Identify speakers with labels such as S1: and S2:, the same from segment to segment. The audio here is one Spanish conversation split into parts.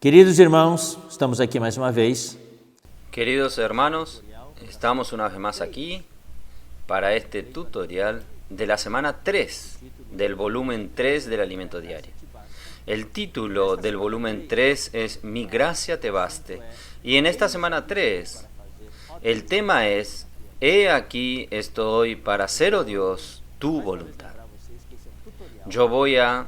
S1: Queridos irmãos, estamos aqui mais uma vez.
S2: Queridos hermanos, estamos una vez más aquí para este tutorial de la semana 3 del volumen 3 del alimento diario. El título del volumen 3 es Mi gracia te baste. Y en esta semana 3, el tema es He aquí estoy para hacer, oh Dios, tu voluntad. Yo voy a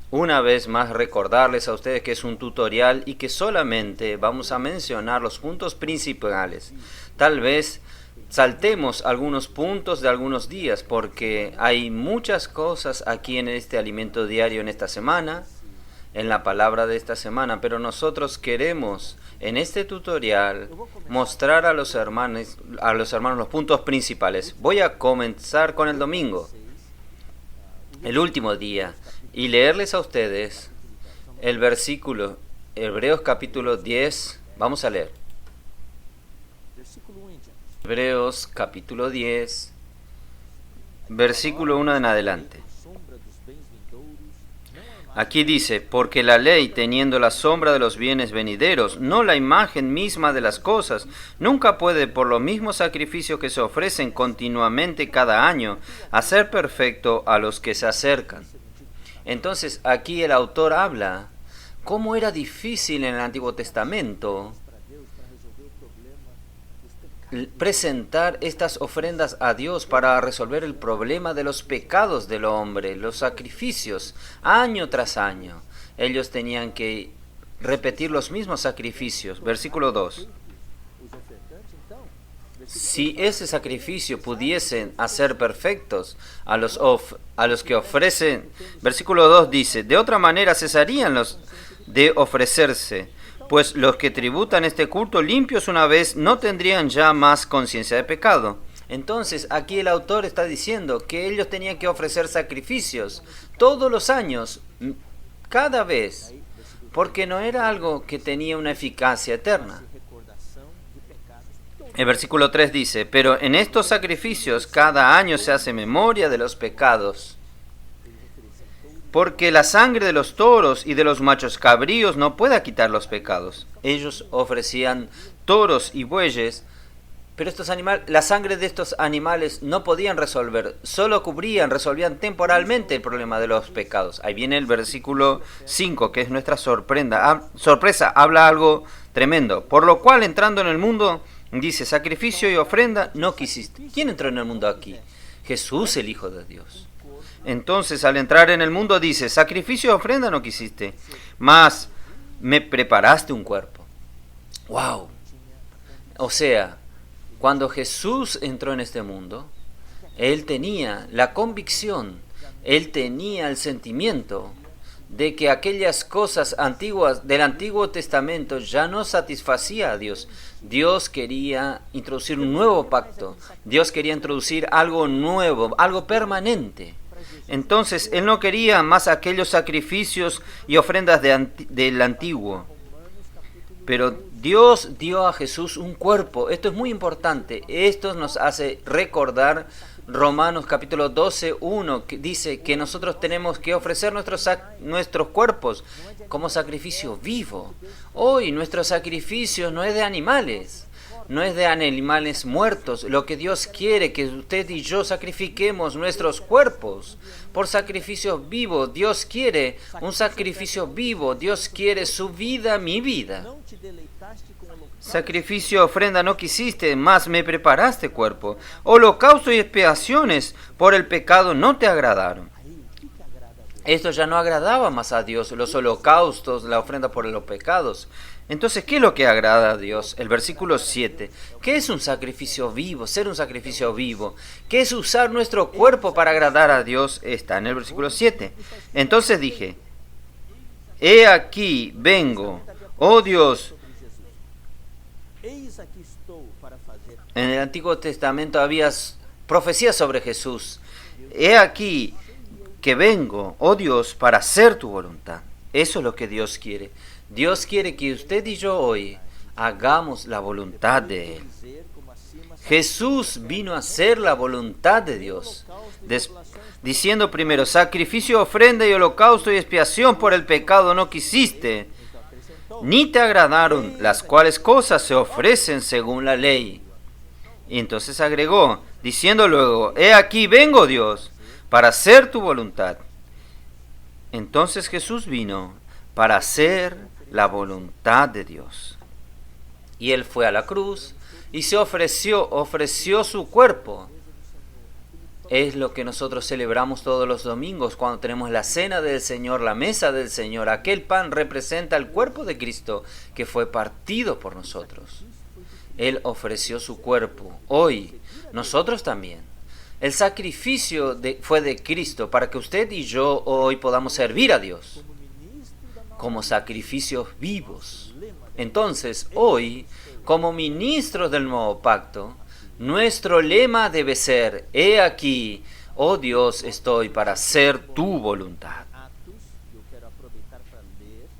S2: una vez más recordarles a ustedes que es un tutorial y que solamente vamos a mencionar los puntos principales. Tal vez saltemos algunos puntos de algunos días porque hay muchas cosas aquí en este alimento diario en esta semana, en la palabra de esta semana, pero nosotros queremos en este tutorial mostrar a los hermanos los puntos principales. Voy a comenzar con el domingo, el último día, y leerles a ustedes el versículo, Hebreos capítulo 10, vamos a leer. Hebreos capítulo 10, versículo 1 en adelante. Aquí dice, porque la ley, teniendo la sombra de los bienes venideros, no la imagen misma de las cosas, nunca puede, por los mismos sacrificios que se ofrecen continuamente cada año, hacer perfecto a los que se acercan. Entonces aquí el autor habla cómo era difícil en el Antiguo Testamento presentar estas ofrendas a Dios para resolver el problema de los pecados del hombre, los sacrificios, año tras año. Ellos tenían que repetir los mismos sacrificios. Versículo 2. Si ese sacrificio pudiesen hacer perfectos a los que ofrecen, versículo 2 dice, de otra manera cesarían los de ofrecerse, pues los que tributan este culto limpios una vez no tendrían ya más conciencia de pecado. Entonces aquí el autor está diciendo que ellos tenían que ofrecer sacrificios todos los años, cada vez, porque no era algo que tenía una eficacia eterna. El versículo 3 dice, pero en estos sacrificios cada año se hace memoria de los pecados, porque la sangre de los toros y de los machos cabríos no puede quitar los pecados. Ellos ofrecían toros y bueyes, pero la sangre de estos animales no podían resolver, solo resolvían temporalmente el problema de los pecados. Ahí viene el versículo 5, que es nuestra sorpresa, habla algo tremendo. Por lo cual, entrando en el mundo, dice, sacrificio y ofrenda no quisiste. ¿Quién entró en el mundo aquí? Jesús, el Hijo de Dios. Entonces, al entrar en el mundo, dice, sacrificio y ofrenda no quisiste, mas me preparaste un cuerpo. ¡Wow! O sea, cuando Jesús entró en este mundo, Él tenía la convicción, Él tenía el sentimiento de que aquellas cosas antiguas del Antiguo Testamento ya no satisfacía a Dios. Dios quería introducir un nuevo pacto, Dios quería introducir algo nuevo, algo permanente. Entonces, Él no quería más aquellos sacrificios y ofrendas del antiguo. Pero Dios dio a Jesús un cuerpo. Esto es muy importante. Esto nos hace recordar Romanos capítulo 12, 1, que dice que nosotros tenemos que ofrecer nuestros cuerpos como sacrificio vivo. Hoy nuestro sacrificio no es de animales. No es de animales muertos. Lo que Dios quiere que usted y yo sacrifiquemos nuestros cuerpos por sacrificio vivo. Dios quiere un sacrificio vivo. Dios quiere su vida, mi vida. Sacrificio, ofrenda no quisiste, mas me preparaste cuerpo. Holocausto y expiaciones por el pecado no te agradaron. Esto ya no agradaba más a Dios, los holocaustos, la ofrenda por los pecados. Entonces, ¿qué es lo que agrada a Dios? El versículo 7. ¿Qué es un sacrificio vivo? Ser un sacrificio vivo. ¿Qué es usar nuestro cuerpo para agradar a Dios? Está en el versículo 7. Entonces dije, he aquí vengo, oh Dios. En el Antiguo Testamento había profecías sobre Jesús. He aquí que vengo, oh Dios, para hacer tu voluntad. Eso es lo que Dios quiere. Dios quiere que usted y yo hoy hagamos la voluntad de Él. Jesús vino a hacer la voluntad de Dios, diciendo primero, sacrificio, ofrenda y holocausto y expiación por el pecado no quisiste. ni te agradaron, las cuales cosas se ofrecen según la ley. Y entonces agregó, diciendo luego, he aquí vengo, Dios, para hacer tu voluntad. Entonces Jesús vino para hacer la voluntad de Dios. Y Él fue a la cruz y se ofreció su cuerpo. Es lo que nosotros celebramos todos los domingos cuando tenemos la cena del Señor, la mesa del Señor. Aquel pan representa el cuerpo de Cristo que fue partido por nosotros. Él ofreció su cuerpo. Hoy, nosotros también. El sacrificio fue de Cristo para que usted y yo hoy podamos servir a Dios como sacrificios vivos. Entonces, hoy, como ministros del nuevo pacto, nuestro lema debe ser, he aquí, oh Dios, estoy para hacer tu voluntad.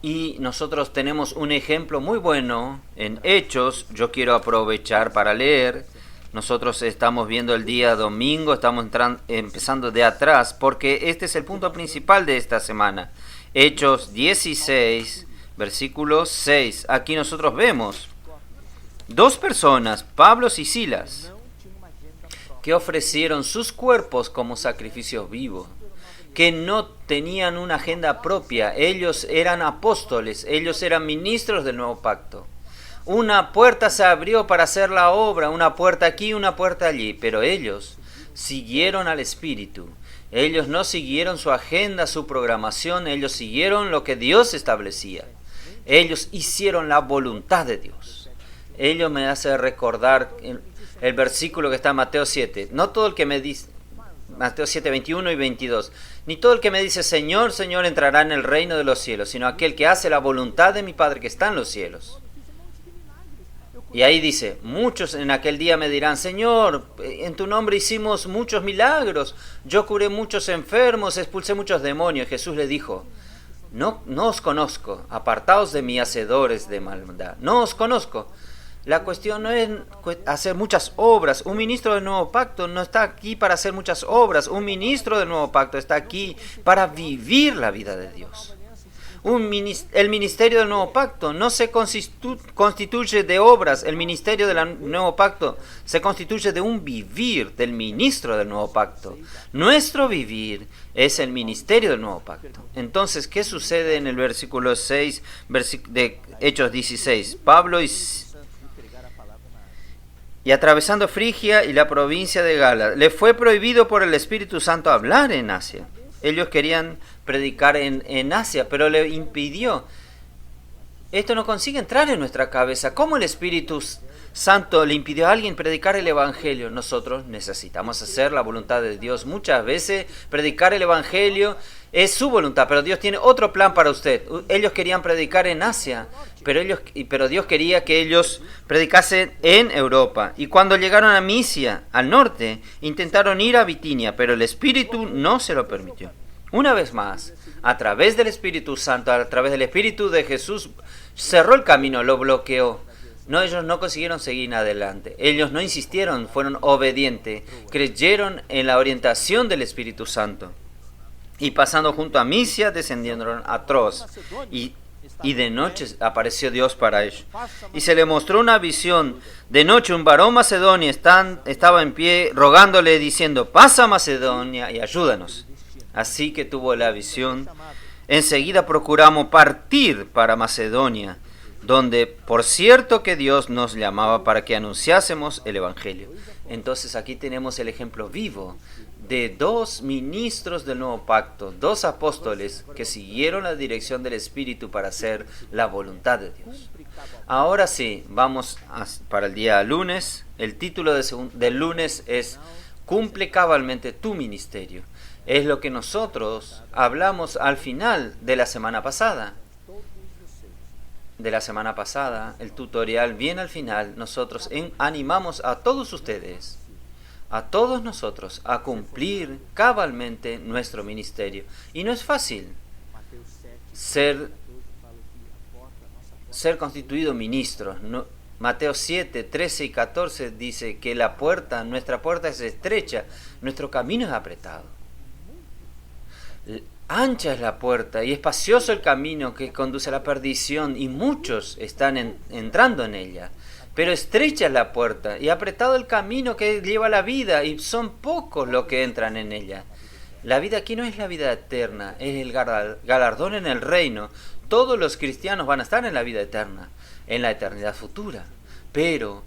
S2: Y nosotros tenemos un ejemplo muy bueno en Hechos. Yo quiero aprovechar para leer. Nosotros estamos viendo el día domingo, estamos empezando de atrás, porque este es el punto principal de esta semana. Hechos 16, versículo 6. Aquí nosotros vemos dos personas, Pablo y Silas, que ofrecieron sus cuerpos como sacrificios vivos, que no tenían una agenda propia. Ellos eran apóstoles, ellos eran ministros del nuevo pacto. Una puerta se abrió para hacer la obra, una puerta aquí, una puerta allí, pero ellos siguieron al Espíritu. Ellos no siguieron su agenda, su programación, ellos siguieron lo que Dios establecía. Ellos hicieron la voluntad de Dios. Ello me hace recordar el versículo que está en Mateo 7. No todo el que me dice, Mateo 7, 21 y 22. Ni todo el que me dice Señor, Señor entrará en el reino de los cielos, sino aquel que hace la voluntad de mi Padre que está en los cielos. Y ahí dice, muchos en aquel día me dirán, Señor, en tu nombre hicimos muchos milagros, yo curé muchos enfermos, expulsé muchos demonios. Jesús le dijo, no os conozco, apartaos de mí, hacedores de maldad. No os conozco. La cuestión no es hacer muchas obras. Un ministro del nuevo pacto no está aquí para hacer muchas obras. Un ministro del nuevo pacto está aquí para vivir la vida de Dios. El ministerio del nuevo pacto no se constituye de obras. El ministerio del nuevo pacto se constituye de un vivir del ministro del nuevo pacto. Nuestro vivir es el ministerio del nuevo pacto. Entonces, ¿qué sucede en el versículo 6 de Hechos 16? Pablo y atravesando Frigia y la provincia de Gala, le fue prohibido por el Espíritu Santo hablar en Asia. Ellos querían predicar en Asia, pero le impidió. Esto no consigue entrar en nuestra cabeza. ¿Cómo el Espíritu Santo le impidió a alguien predicar el Evangelio? Nosotros necesitamos hacer la voluntad de Dios. Muchas veces predicar el Evangelio es su voluntad, pero Dios tiene otro plan para usted. Ellos querían predicar en Asia, pero Dios quería que ellos predicasen en Europa. Y cuando llegaron a Misia, al norte, intentaron ir a Bitinia, pero el Espíritu no se lo permitió. Una vez más, a través del Espíritu Santo, a través del Espíritu de Jesús, cerró el camino, lo bloqueó. No, ellos no consiguieron seguir adelante. Ellos no insistieron, fueron obedientes, creyeron en la orientación del Espíritu Santo. Y pasando junto a Misia, descendieron a Tros. Y de noche apareció Dios para ellos. Y se le mostró una visión. De noche un varón macedonio estaba en pie, rogándole, diciendo, pasa a Macedonia y ayúdanos. Así que tuvo la visión. Enseguida procuramos partir para Macedonia, donde por cierto que Dios nos llamaba para que anunciásemos el Evangelio. Entonces aquí tenemos el ejemplo vivo de dos ministros del nuevo pacto, dos apóstoles que siguieron la dirección del Espíritu para hacer la voluntad de Dios. Ahora sí, vamos para el día lunes. El título del lunes es Cumple cabalmente tu ministerio. Es lo que nosotros hablamos al final de la semana pasada. El tutorial bien al final, nosotros animamos a todos ustedes, a todos nosotros, a cumplir cabalmente nuestro ministerio. Y no es fácil ser constituido ministro. Mateo 7, 13 y 14 dice que nuestra puerta es estrecha, nuestro camino es apretado. Ancha es la puerta y espacioso el camino que conduce a la perdición, y muchos están entrando en ella. Pero estrecha es la puerta y apretado el camino que lleva a la vida, y son pocos los que entran en ella. La vida aquí no es la vida eterna, es el galardón en el reino. Todos los cristianos van a estar en la vida eterna, en la eternidad futura. Pero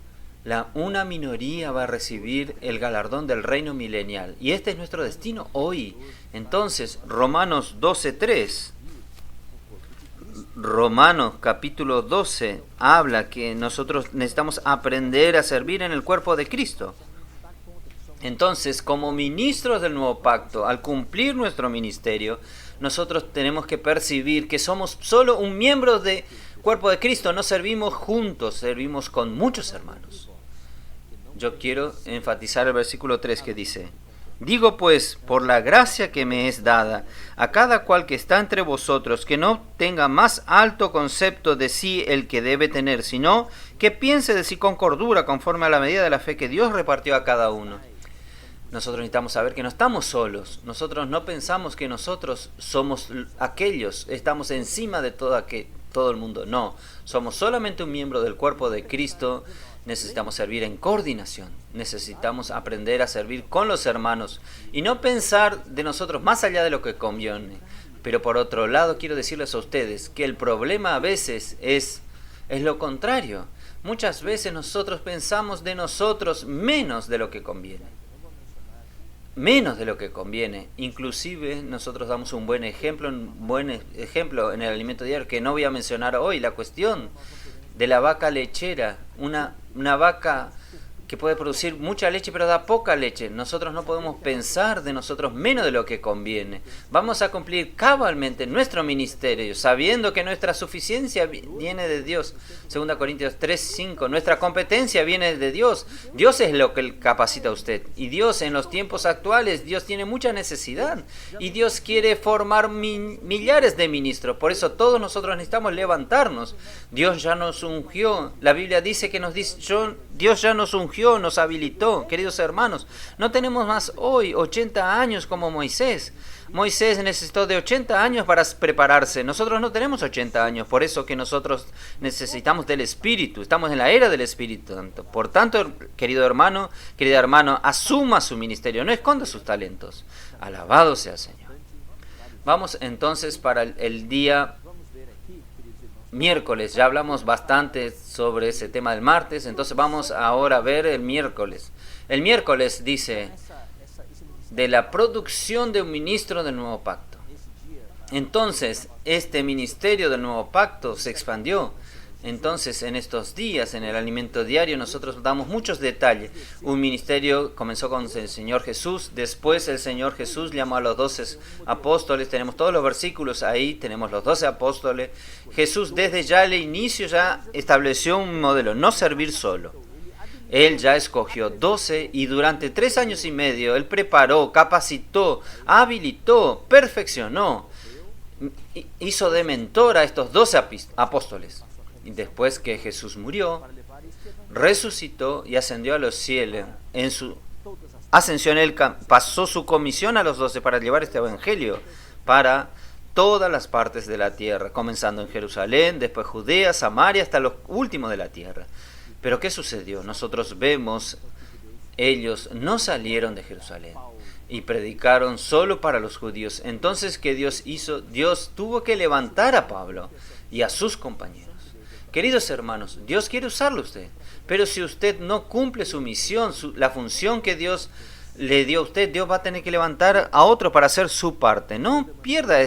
S2: una minoría va a recibir el galardón del reino milenial. Y este es nuestro destino hoy. Entonces, Romanos 12:3. Romanos capítulo 12 habla que nosotros necesitamos aprender a servir en el cuerpo de Cristo. Entonces, como ministros del nuevo pacto, al cumplir nuestro ministerio, nosotros tenemos que percibir que somos solo un miembro del cuerpo de Cristo. No servimos juntos, servimos con muchos hermanos. Yo quiero enfatizar el versículo 3 que dice: digo pues, por la gracia que me es dada, a cada cual que está entre vosotros, que no tenga más alto concepto de sí el que debe tener, sino que piense de sí con cordura, conforme a la medida de la fe que Dios repartió a cada uno. Nosotros necesitamos saber que no estamos solos. Nosotros no pensamos que nosotros somos aquellos, estamos encima de todo el mundo. No, somos solamente un miembro del cuerpo de Cristo. Necesitamos servir en coordinación. Necesitamos aprender a servir con los hermanos y no pensar de nosotros más allá de lo que conviene. Pero por otro lado, quiero decirles a ustedes que el problema a veces es lo contrario. Muchas veces nosotros pensamos de nosotros menos de lo que conviene. Menos de lo que conviene. Inclusive nosotros damos un buen ejemplo en el alimento diario, que no voy a mencionar hoy, la cuestión de la vaca lechera, una vaca que puede producir mucha leche pero da poca leche. Nosotros no podemos pensar de nosotros menos de lo que conviene. Vamos a cumplir cabalmente nuestro ministerio, sabiendo que nuestra suficiencia viene de Dios. 2 Corintios 3:5. Nuestra competencia viene de Dios. Dios es lo que capacita a usted. Y Dios, en los tiempos actuales, Dios tiene mucha necesidad. Y Dios quiere formar millares de ministros. Por eso todos nosotros necesitamos levantarnos. Dios ya nos ungió. La Biblia dice que Dios ya nos ungió, nos habilitó. Queridos hermanos, no tenemos más hoy 80 años como Moisés. Moisés necesitó de 80 años para prepararse. Nosotros no tenemos 80 años, por eso que nosotros necesitamos del Espíritu. Estamos en la era del Espíritu Santo. Por tanto, querido hermano, querida hermana, asuma su ministerio, no esconda sus talentos. Alabado sea el Señor. Vamos entonces para el día miércoles. Ya hablamos bastante sobre ese tema del martes, entonces vamos ahora a ver el miércoles. El miércoles dice de la producción de un ministro del nuevo pacto. Entonces, este ministerio del nuevo pacto se expandió. Entonces, en estos días, en el alimento diario, nosotros damos muchos detalles. Un ministerio comenzó con el Señor Jesús, después el Señor Jesús llamó a los 12 apóstoles, tenemos todos los versículos ahí, tenemos los 12 apóstoles. Jesús desde ya el inicio ya estableció un modelo, no servir solo. Él ya escogió 12 y durante 3 años y medio Él preparó, capacitó, habilitó, perfeccionó, hizo de mentor a estos 12 apóstoles. Y después que Jesús murió, resucitó y ascendió a los cielos, en su ascensión Él pasó su comisión a los 12 para llevar este evangelio para todas las partes de la tierra, comenzando en Jerusalén, después Judea, Samaria, hasta los últimos de la tierra. Pero ¿qué sucedió? Nosotros vemos, ellos no salieron de Jerusalén y predicaron solo para los judíos. Entonces, ¿qué Dios hizo? Dios tuvo que levantar a Pablo y a sus compañeros. Queridos hermanos, Dios quiere usarlo a usted, pero si usted no cumple su misión, la función que Dios le dio a usted, Dios va a tener que levantar a otro para hacer su parte. No pierda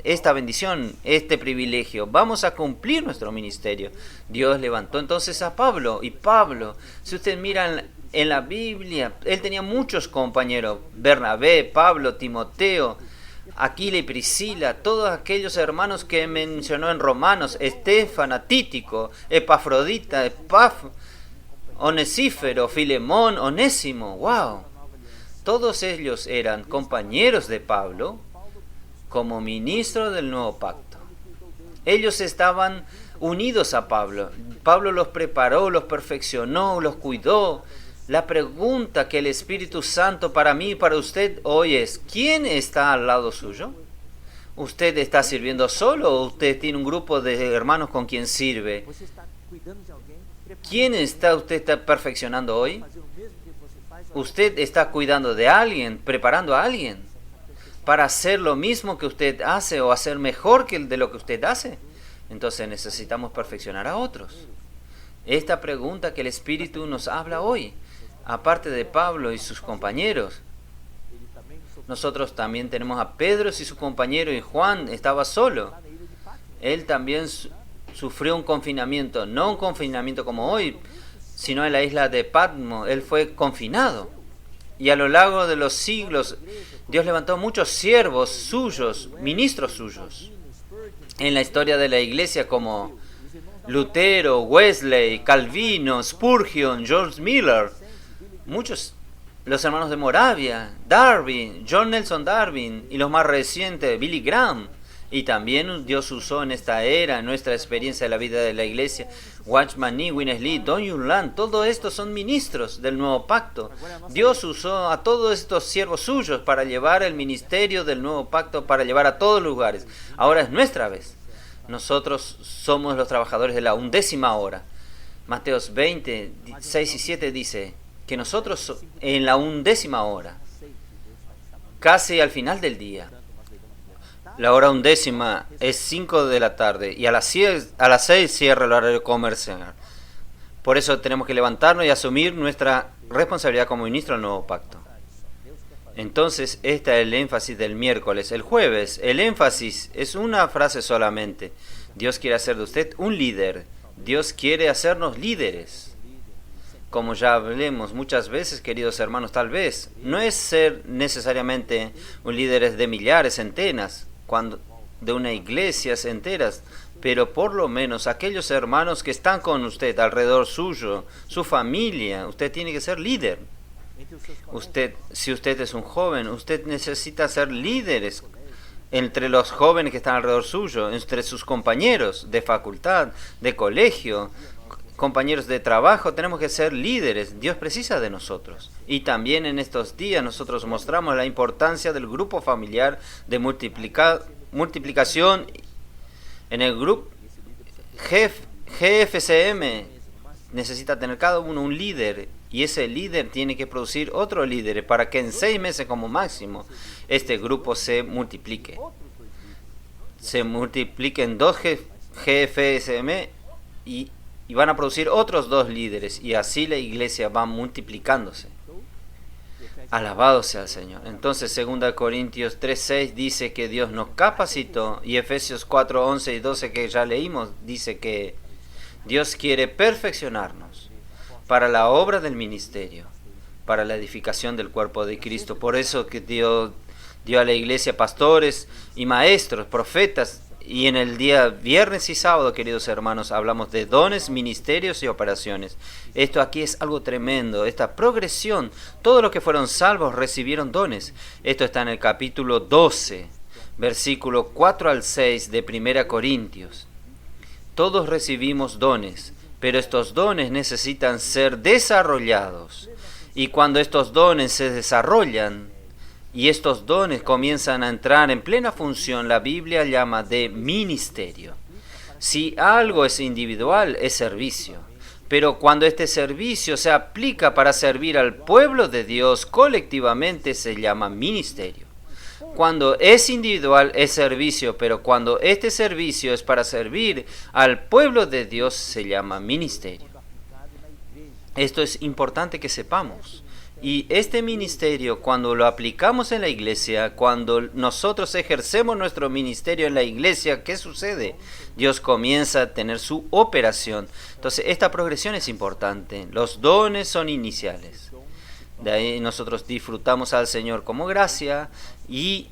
S2: esta bendición, este privilegio. Vamos a cumplir nuestro ministerio. Dios levantó entonces a Pablo, y Pablo, si usted mira en la Biblia, él tenía muchos compañeros: Bernabé, Pablo, Timoteo, Aquila y Priscila, todos aquellos hermanos que mencionó en Romanos, Estéfana, Títico, Epafrodita, Onesífero, Filemón, Onésimo. ¡Wow! Todos ellos eran compañeros de Pablo como ministro del nuevo pacto. Ellos estaban unidos a Pablo. Pablo los preparó, los perfeccionó, los cuidó. La pregunta que el Espíritu Santo para mí y para usted hoy es: ¿quién está al lado suyo? ¿Usted está sirviendo solo o usted tiene un grupo de hermanos con quien sirve? ¿Quién está perfeccionando hoy? ¿Usted está cuidando de alguien, preparando a alguien para hacer lo mismo que usted hace o hacer mejor que de lo que usted hace? Entonces necesitamos perfeccionar a otros. Esta pregunta que el Espíritu nos habla hoy, aparte de Pablo y sus compañeros, nosotros también tenemos a Pedro y su compañero, y Juan estaba solo. Él también sufrió un confinamiento, no un confinamiento como hoy, sino en la isla de Patmos. Él fue confinado. Y a lo largo de los siglos, Dios levantó muchos siervos suyos, ministros suyos, en la historia de la iglesia, como Lutero, Wesley, Calvino, Spurgeon, George Miller, muchos, los hermanos de Moravia, Darby, John Nelson Darby, y los más recientes, Billy Graham. Y también Dios usó en esta era, en nuestra experiencia de la vida de la iglesia, Watchman Nee, Witness Lee, Don Yun Lan, todos estos son ministros del nuevo pacto. Dios usó a todos estos siervos suyos para llevar el ministerio del nuevo pacto, para llevar a todos los lugares. Ahora es nuestra vez. Nosotros somos los trabajadores de la 11ª hora. Mateos 20, 6 y 7 dice que nosotros en la 11ª hora, casi al final del día, la hora 11ª es 5 de la tarde y a las 6 cierra el horario comercial. Por eso tenemos que levantarnos y asumir nuestra responsabilidad como ministro del nuevo pacto. Entonces, este es el énfasis del miércoles. El jueves, el énfasis es una frase solamente. Dios quiere hacer de usted un líder. Dios quiere hacernos líderes. Como ya hablemos muchas veces, queridos hermanos, tal vez, no es ser necesariamente un líder de millares, centenas, de una iglesia enteras, pero por lo menos aquellos hermanos que están con usted, alrededor suyo, su familia, usted tiene que ser líder. Si usted es un joven, usted necesita ser líderes entre los jóvenes que están alrededor suyo, entre sus compañeros de facultad, de colegio, compañeros de trabajo. Tenemos que ser líderes. Dios precisa de nosotros. Y también en estos días nosotros mostramos la importancia del grupo familiar de multiplicación. En el grupo GFCM necesita tener cada uno un líder, y ese líder tiene que producir otro líder para que en 6 meses como máximo este grupo se multiplique. Se multipliquen 2 GFSM y van a producir otros 2 líderes, y así la iglesia va multiplicándose. Alabado sea el Señor. Entonces 2 Corintios 3:6 dice que Dios nos capacitó, y Efesios 4:11 y 12 que ya leímos dice que Dios quiere perfeccionarnos para la obra del ministerio, para la edificación del cuerpo de Cristo. Por eso que Dios dio a la iglesia pastores y maestros, profetas. Y en el día viernes y sábado, queridos hermanos, hablamos de dones, ministerios y operaciones. Esto aquí es algo tremendo, esta progresión. Todos los que fueron salvos recibieron dones. Esto está en el capítulo 12, versículo 4 al 6 de 1 Corintios. Todos recibimos dones, pero estos dones necesitan ser desarrollados. Y cuando estos dones se desarrollan y estos dones comienzan a entrar en plena función, la Biblia llama de ministerio. Si algo es individual, es servicio. Pero cuando este servicio se aplica para servir al pueblo de Dios colectivamente, se llama ministerio. Cuando es individual, es servicio, pero cuando este servicio es para servir al pueblo de Dios, se llama ministerio. Esto es importante que sepamos. Y este ministerio, cuando lo aplicamos en la iglesia, cuando nosotros ejercemos nuestro ministerio en la iglesia, ¿qué sucede? Dios comienza a tener su operación. Entonces, esta progresión es importante. Los dones son iniciales. De ahí nosotros disfrutamos al Señor como gracia y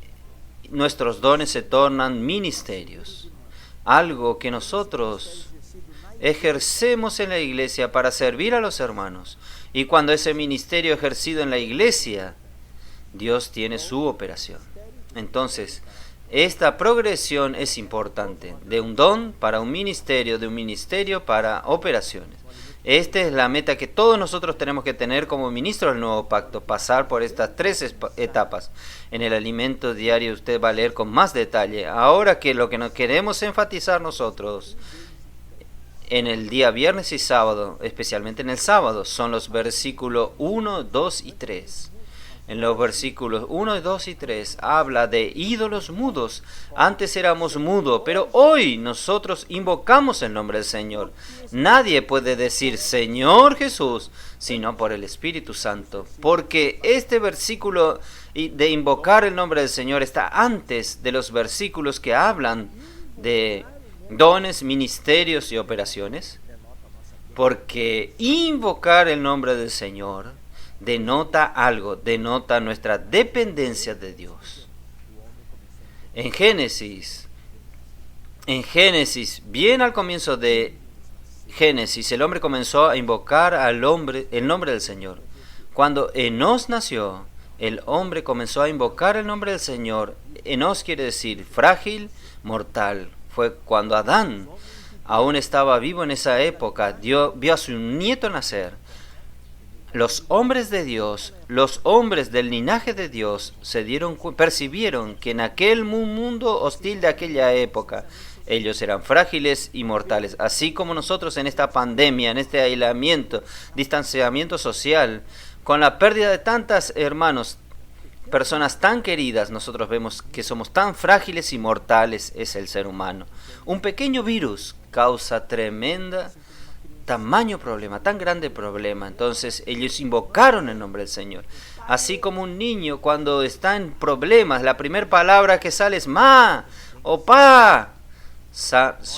S2: nuestros dones se tornan ministerios. Algo que nosotros ejercemos en la iglesia para servir a los hermanos. Y cuando ese ministerio ejercido en la iglesia, Dios tiene su operación. Entonces, esta progresión es importante. De un don para un ministerio, de un ministerio para operaciones. Esta es la meta que todos nosotros tenemos que tener como ministros del nuevo pacto, pasar por estas tres etapas. En el alimento diario usted va a leer con más detalle. Ahora que lo que nos queremos enfatizar nosotros en el día viernes y sábado, especialmente en el sábado, son los versículos 1, 2 y 3. En los versículos 1, 2 y 3 habla de ídolos mudos. Antes éramos mudos, pero hoy nosotros invocamos el nombre del Señor. Nadie puede decir Señor Jesús, sino por el Espíritu Santo. Porque este versículo de invocar el nombre del Señor está antes de los versículos que hablan de dones, ministerios y operaciones. Porque invocar el nombre del Señor denota algo, denota nuestra dependencia de Dios. En Génesis, bien al comienzo de Génesis, el hombre comenzó a invocar el nombre del Señor. Cuando Enos nació, el hombre comenzó a invocar el nombre del Señor. Enos quiere decir frágil, mortal. Fue cuando Adán aún estaba vivo en esa época, vio a su nieto nacer. Los hombres de Dios, los hombres del linaje de Dios, percibieron que en aquel mundo hostil de aquella época, ellos eran frágiles y mortales. Así como nosotros en esta pandemia, en este aislamiento, distanciamiento social, con la pérdida de tantos hermanos, personas tan queridas, nosotros vemos que somos tan frágiles y mortales es el ser humano. Un pequeño virus causa tamaño problema, tan grande problema. Entonces ellos invocaron el nombre del Señor. Así como un niño cuando está en problemas, la primera palabra que sale es ma o pa.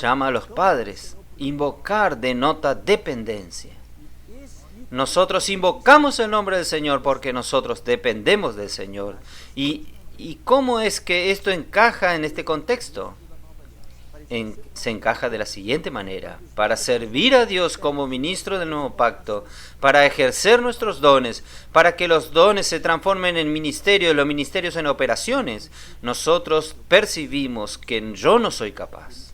S2: Llama a los padres. Invocar denota dependencia. Nosotros invocamos el nombre del Señor porque nosotros dependemos del Señor. ¿Y cómo es que esto encaja en este contexto? Se encaja de la siguiente manera: para servir a Dios como ministro del nuevo pacto, para ejercer nuestros dones, para que los dones se transformen en ministerios, los ministerios en operaciones, nosotros percibimos que yo no soy capaz,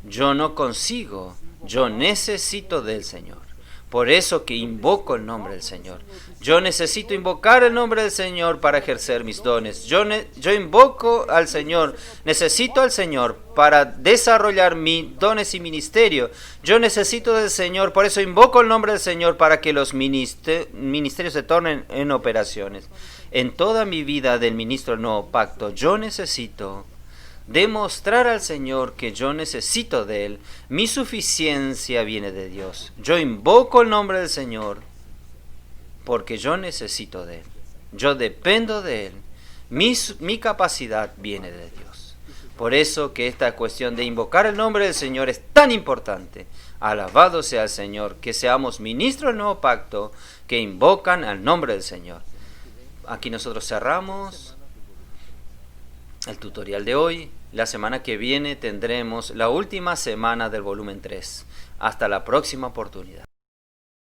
S2: yo no consigo, yo necesito del Señor. Por eso que invoco el nombre del Señor. Yo necesito invocar el nombre del Señor para ejercer mis dones. Yo invoco al Señor, necesito al Señor para desarrollar mis dones y ministerio. Yo necesito del Señor, por eso invoco el nombre del Señor para que los ministerios se tornen en operaciones. En toda mi vida del ministro del nuevo pacto, yo necesito demostrar al Señor que yo necesito de Él. Mi suficiencia viene de Dios. Yo invoco el nombre del Señor porque yo necesito de Él. Yo dependo de Él. Mi capacidad viene de Dios. Por eso que esta cuestión de invocar el nombre del Señor es tan importante. Alabado sea el Señor, que seamos ministros del nuevo pacto que invocan al nombre del Señor. Aquí nosotros cerramos el tutorial de hoy. La semana que viene tendremos la última semana del volumen 3. Hasta la próxima oportunidad.